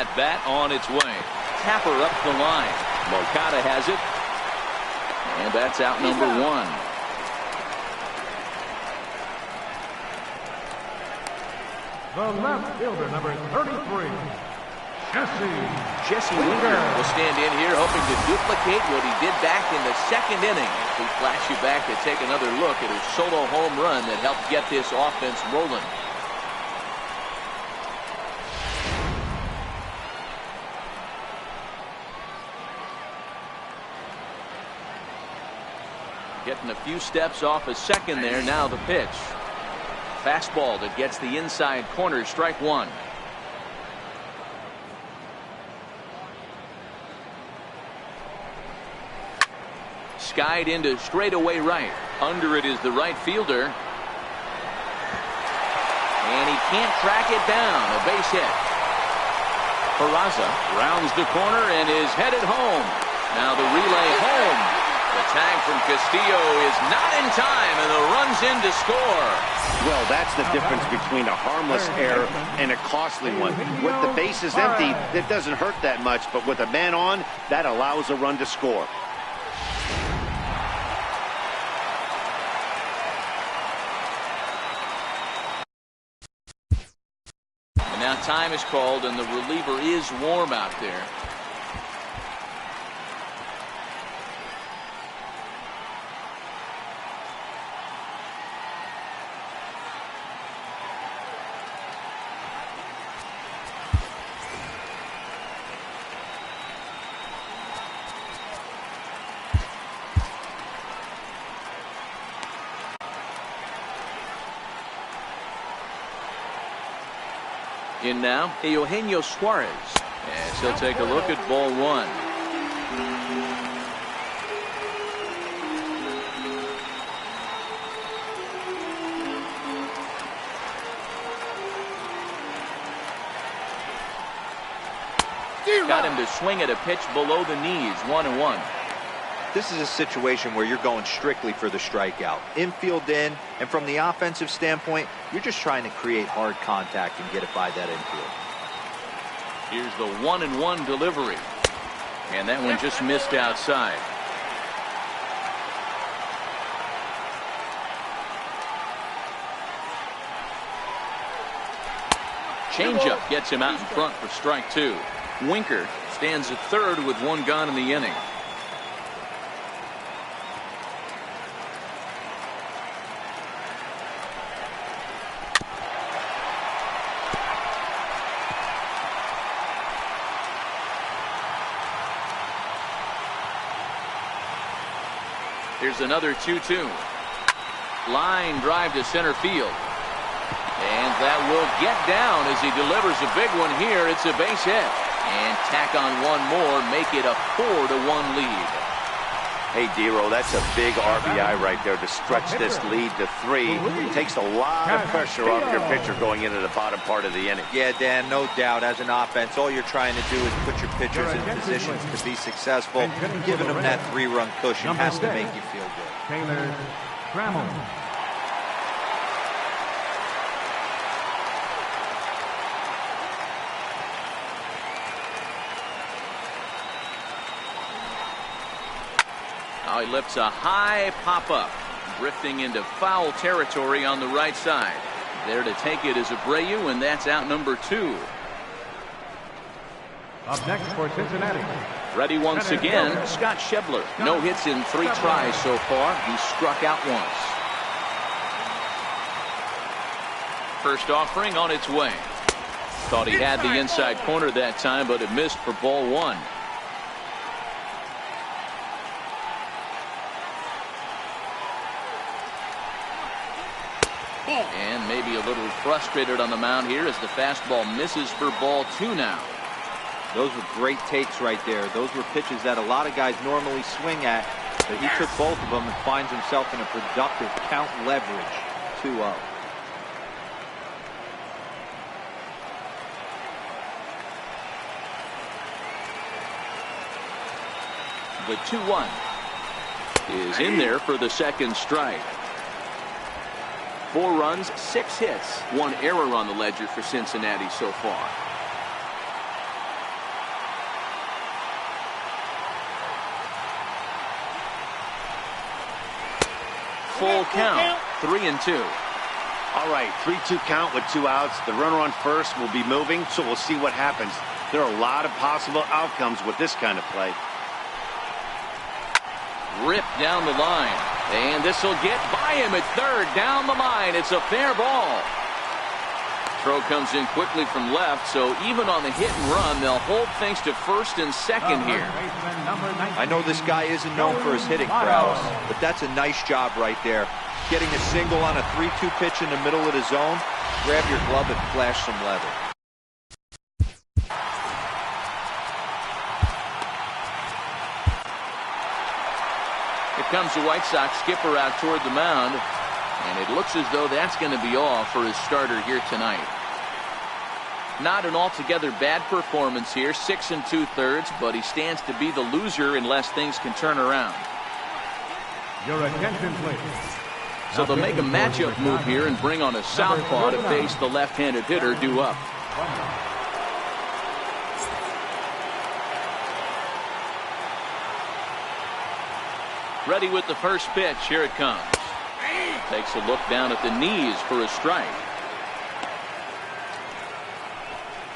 at bat on its way. Tapper up the line. Moncada has it. And that's out number one. The left fielder, number 33, Jesse Winker will stand in here hoping to duplicate what he did back in the second inning. We flash you back to take another look at his solo home run that helped get this offense rolling. Getting a few steps off a second there. Now the pitch. Fastball that gets the inside corner. Strike one. Skied into straightaway right. Under it is the right fielder. And he can't track it down. A base hit. Peraza rounds the corner and is headed home. Now the relay home. The tag from Castillo is not in time, and the run's in to score. Well, that's the difference between a harmless error and a costly one. With the bases empty, it doesn't hurt that much, but with a man on, that allows a run to score. And now time is called, and the reliever is warm out there. In now, Eugenio Suarez, as he'll take a look at ball one. Got him to swing at a pitch below the knees. 1-1. This is a situation where you're going strictly for the strikeout. Infield in, and from the offensive standpoint, you're just trying to create hard contact and get it by that infield. Here's the 1-1 delivery. And that one just missed outside. Changeup gets him out in front for strike two. Winker stands at third with one gone in the inning. Here's another 2-2. Line drive to center field. And that will get down as he delivers a big one here. It's a base hit. And tack on one more, make it a 4-1 lead. Hey, Dero, that's a big RBI right there to stretch this lead to 3. It takes a lot of pressure off your pitcher going into the bottom part of the inning. Yeah, Dan, no doubt. As an offense, all you're trying to do is put your pitchers in positions to be successful. Giving them that 3-run cushion has to make you feel good. Taylor Trammell. Now he lifts a high pop-up, drifting into foul territory on the right side. There to take it is Abreu, and that's out number 2. Up next for Cincinnati. Ready once again, Scott Schebler. No hits in 3 tries so far. He struck out once. First offering on its way. Thought he had the inside corner that time, but it missed for ball one. And maybe a little frustrated on the mound here as the fastball misses for ball 2 now. Those were great takes right there. Those were pitches that a lot of guys normally swing at, but he took both of them and finds himself in a productive count leverage. 2-0. The 2-1 is in there for the second strike. 4 runs, 6 hits, 1 error on the ledger for Cincinnati so far. full count. 3-2. All right, 3-2 count with 2 outs. The runner on first will be moving, so we'll see what happens. There are a lot of possible outcomes with this kind of play. Ripped down the line. And this will get by him at third. Down the line. It's a fair ball. Throw comes in quickly from left, so even on the hit and run, they'll hold things to first and second here. I know this guy isn't known for his hitting prowess, but that's a nice job right there. Getting a single on a 3-2 pitch in the middle of the zone. Grab your glove and flash some leather. Here comes the White Sox skipper out toward the mound, and it looks as though that's going to be all for his starter here tonight. Not an altogether bad performance here, 6 2/3, but he stands to be the loser unless things can turn around. Your attention, please. So they'll make a matchup move here and bring on a southpaw to face the left-handed hitter due up. Ready with the first pitch. Here it comes. Takes a look down at the knees for a strike.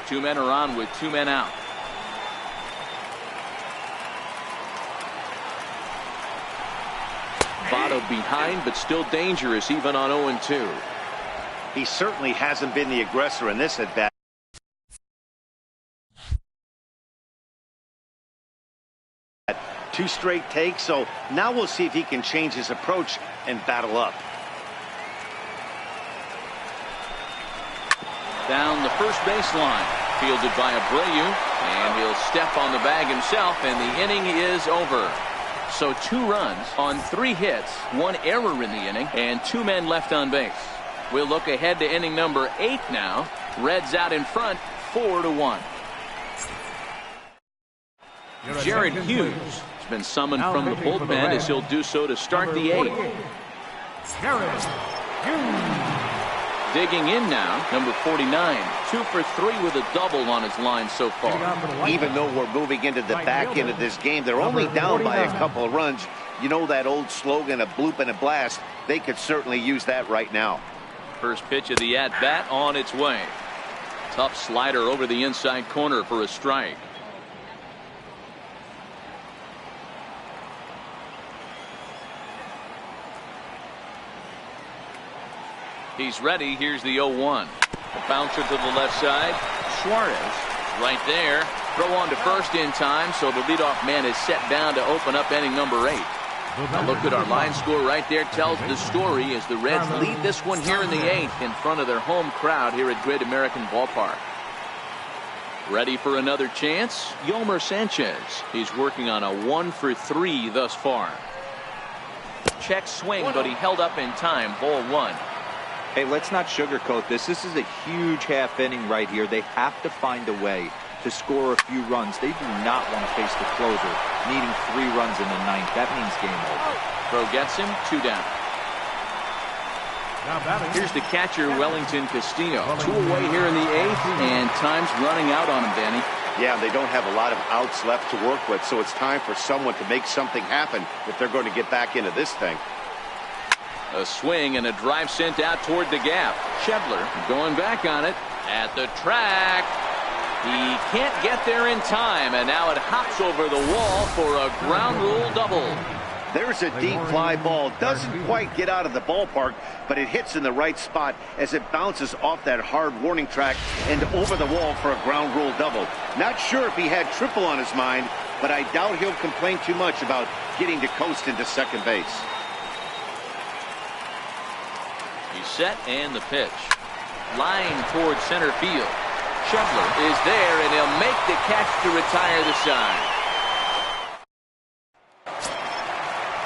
2 men are on with 2 men out. Votto behind, but still dangerous even on 0-2. He certainly hasn't been the aggressor in this at-bat. 2 straight takes, so now we'll see if he can change his approach and battle up. Down the first baseline, fielded by Abreu, and he'll step on the bag himself, and the inning is over. So 2 runs on 3 hits, 1 error in the inning, and 2 men left on base. We'll look ahead to inning number 8 now. Reds out in front, 4-1. Jared Hughes has been summoned from the bullpen as he'll do so to start the 8th. Jared Hughes. Digging in now, number 49, 2 for 3 with a double on his line so far. Even though we're moving into the back end of this game, they're only down by a couple of runs. You know that old slogan, a bloop and a blast. They could certainly use that right now. First pitch of the at-bat on its way. Tough slider over the inside corner for a strike. He's ready. Here's the 0-1. A bouncer to the left side. Suarez right there. Throw on to first in time, so the leadoff man is set down to open up inning number 8. A look at our line score right there tells the story as the Reds lead this one here in the 8th in front of their home crowd here at Great American Ballpark. Ready for another chance? Yomer Sanchez. He's working on a 1 for 3 thus far. Check swing, but he held up in time. Ball 1. Hey, let's not sugarcoat this. This is a huge half inning right here. They have to find a way to score a few runs. They do not want to face the closer, needing 3 runs in the 9th. That means game over. Throw gets him, 2 down. Here's the catcher, Wellington Castillo. 2 away here in the 8th, and time's running out on him, Danny. Yeah, they don't have a lot of outs left to work with, so it's time for someone to make something happen if they're going to get back into this thing. A swing and a drive sent out toward the gap. Schebler going back on it at the track. He can't get there in time, and now it hops over the wall for a ground rule double. There's a deep fly ball. Doesn't quite get out of the ballpark, but it hits in the right spot as it bounces off that hard warning track and over the wall for a ground rule double. Not sure if he had triple on his mind, but I doubt he'll complain too much about getting to coast into second base. He's set and the pitch. Line towards center field. Schebler is there, and he'll make the catch to retire the side.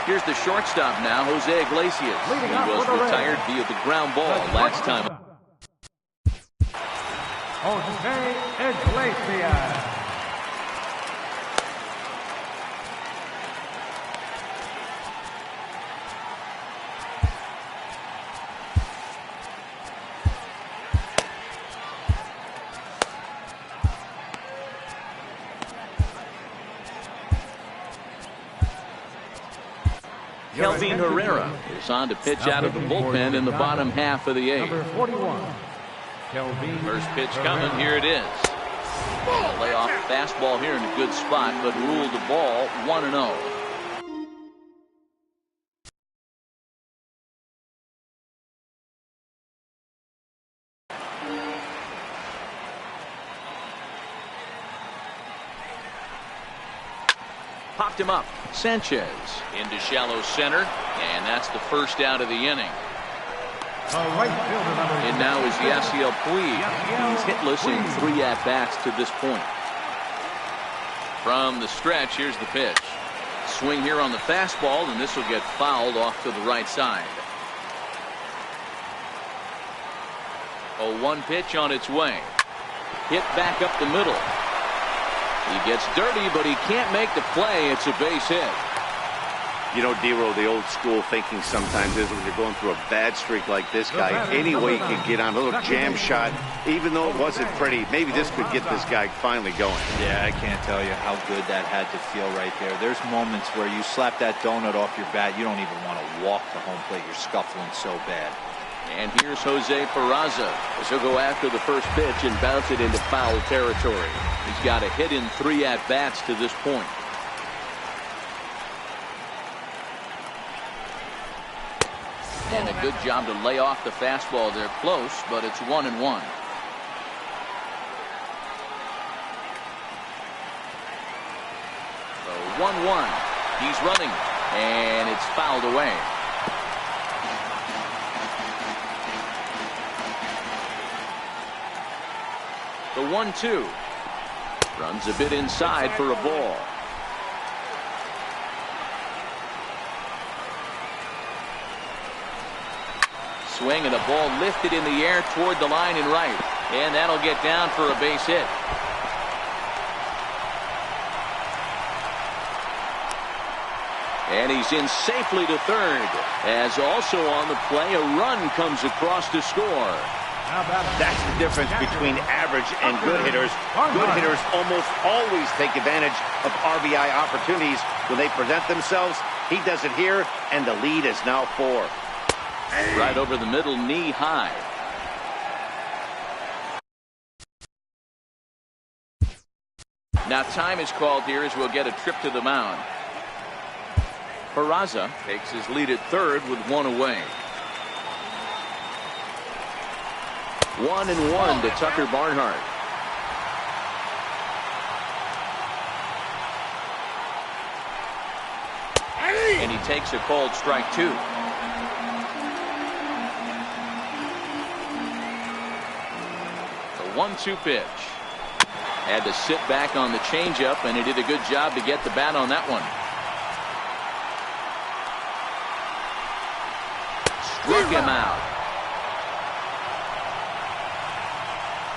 Here's the shortstop now, Jose Iglesias. He was retired via the ground ball last time. Jose Iglesias. Kelvin Herrera is on to pitch out of the bullpen in the bottom half of the eighth. Number 41, Kelvin First pitch Herrera. coming. Here it is. And a layoff fastball here in a good spot, but ruled the ball 1-0. Popped him up. Sanchez into shallow center, and that's the first out of the inning. The right fielder, number And now is Yasiel Puig. He's hitless in 3 at-bats to this point. From the stretch, here's the pitch. Swing here on the fastball, and this will get fouled off to the right side. A 1 pitch on its way. Hit back up the middle. He gets dirty, but he can't make the play. It's a base hit. You know, D-Row, the old school thinking sometimes is when you're going through a bad streak like this guy, any way you can get on a little jam shot, even though it wasn't pretty, maybe this could get this guy finally going. Yeah, I can't tell you how good that had to feel right there. There's moments where you slap that donut off your bat, you don't even want to walk to home plate. You're scuffling so bad. And here's Jose Peraza as he'll go after the first pitch and bounce it into foul territory. He's got a hit in 3 at-bats to this point. And a good job to lay off the fastball there close, but it's 1-1. So 1-1. He's running, and it's fouled away. The 1-2. Runs a bit inside for a ball. Swing and a ball lifted in the air toward the line and right. And that'll get down for a base hit. And he's in safely to third. As also on the play, a run comes across to score. That's the difference between average and good hitters. Good hitters almost always take advantage of RBI opportunities when they present themselves. He does it here, and the lead is now 4. Right over the middle, knee high. Now time is called here as we'll get a trip to the mound. Peraza takes his lead at third with 1 away. 1-1 to Tucker Barnhart. And he takes a called strike 2. The 1-2 pitch. Had to sit back on the changeup, and he did a good job to get the bat on that one. Struck him out.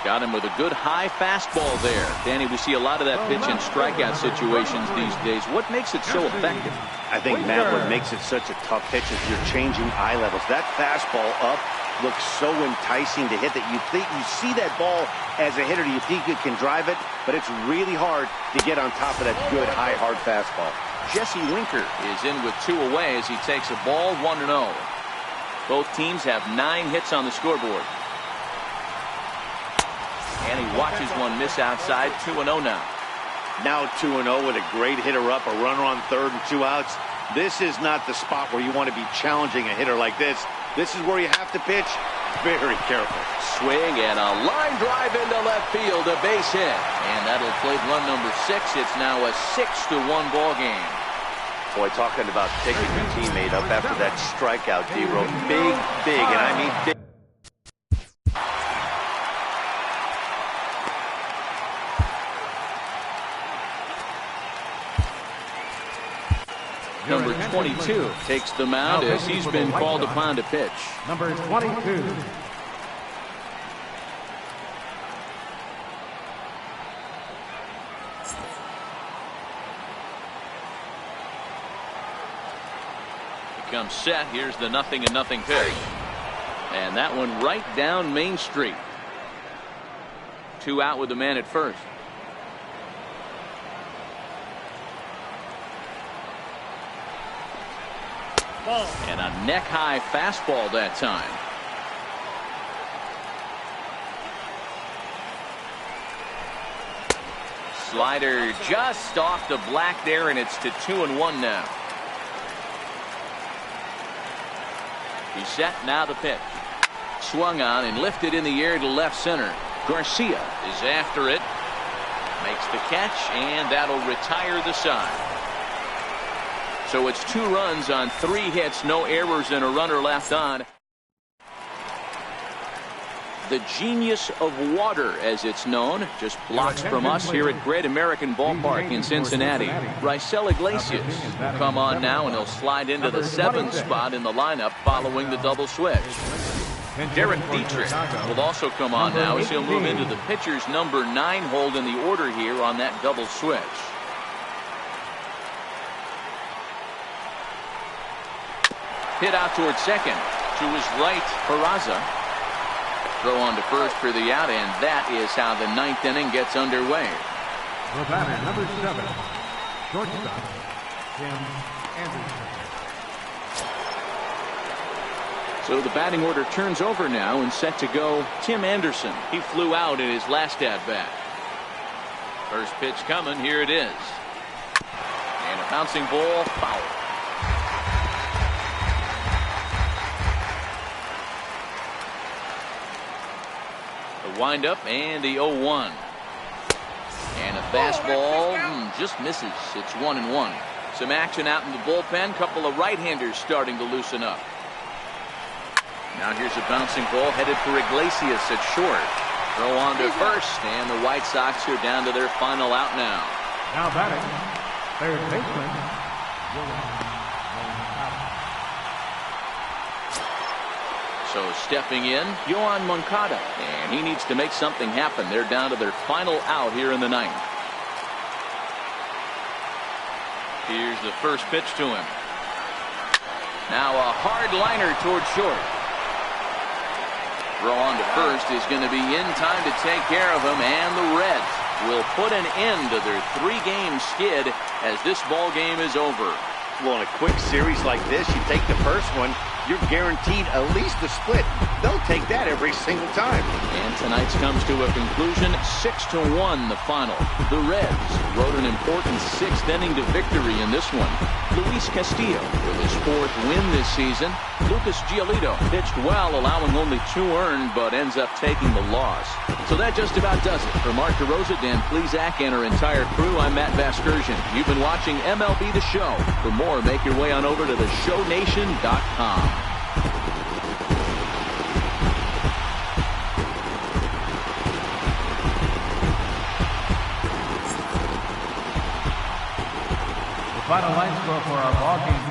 Got him with a good high fastball there. Danny, we see a lot of that pitch in strikeout situations these days. What makes it so effective? I think, Matt, what makes it such a tough pitch is you're changing eye levels. That fastball up looks so enticing to hit that you think you see that ball as a hitter, you think you can drive it, but it's really hard to get on top of that good high hard fastball. Jesse Winker is in with 2 away as he takes a ball 1-0. Both teams have 9 hits on the scoreboard. And he watches one miss outside. 2-0 now. Now 2-0 with a great hitter up, a runner on third and 2 outs. This is not the spot where you want to be challenging a hitter like this. This is where you have to pitch very careful. Swing and a line drive into left field, a base hit. And that'll play run number 6. It's now a 6-1 ball game. Boy, talking about picking your teammate up after that strikeout, D-Row. Big, and I mean big. Number 22 takes the mound as he's been called upon to pitch. Number 22. Comes set. Here's the 0-0 pitch. And that one right down Main Street. 2 out with the man at first. And a neck-high fastball that time. Slider just off the black there, and it's to 2-1 now. He's set, now the pitch. Swung on and lifted in the air to left center. Garcia is after it. Makes the catch, and that'll retire the side. So it's 2 runs on 3 hits, no errors, and a runner left on. The genius of water, as it's known, just blocks from us here at Great American Ballpark in Cincinnati. Raisel Iglesias will come on now, and he'll slide into the 7th spot in the lineup following the double switch. Derek Dietrich will also come on now as he'll move into the pitcher's number 9 hold in the order here on that double switch. Hit out towards second. To his right, Peraza. Throw on to first for the out, and that is how the 9th inning gets underway. The batter, number 7, shortstop, Tim Anderson. So the batting order turns over now, and set to go Tim Anderson. He flew out in his last at-bat. First pitch coming, here it is. And a bouncing ball, foul. The windup and the 0-1. And a fastball just misses. It's 1-1. Some action out in the bullpen. Couple of right-handers starting to loosen up. Now here's a bouncing ball headed for Iglesias at short. Throw on to first, and the White Sox are down to their final out now. Now batting, third baseman, So stepping in, Yoan Moncada, and he needs to make something happen. They're down to their final out here in the 9th. Here's the first pitch to him. Now a hard liner toward short. Throw on to first is going to be in time to take care of him, and the Reds will put an end to their 3-game skid as this ball game is over. Well, in a quick series like this, you take the first one, you're guaranteed at least a split. They'll take that every single time. And tonight's comes to a conclusion, 6-1 the final. The Reds rode an important 6th inning to victory in this one. Luis Castillo with his 4th win this season. Lucas Giolito pitched well, allowing only 2 earned, but ends up taking the loss. So that just about does it. For Mark DeRosa, Dan Plesac, and our entire crew, I'm Matt Vasgersian. You've been watching MLB The Show. For more, make your way on over to theshownation.com. The final line score for our ball game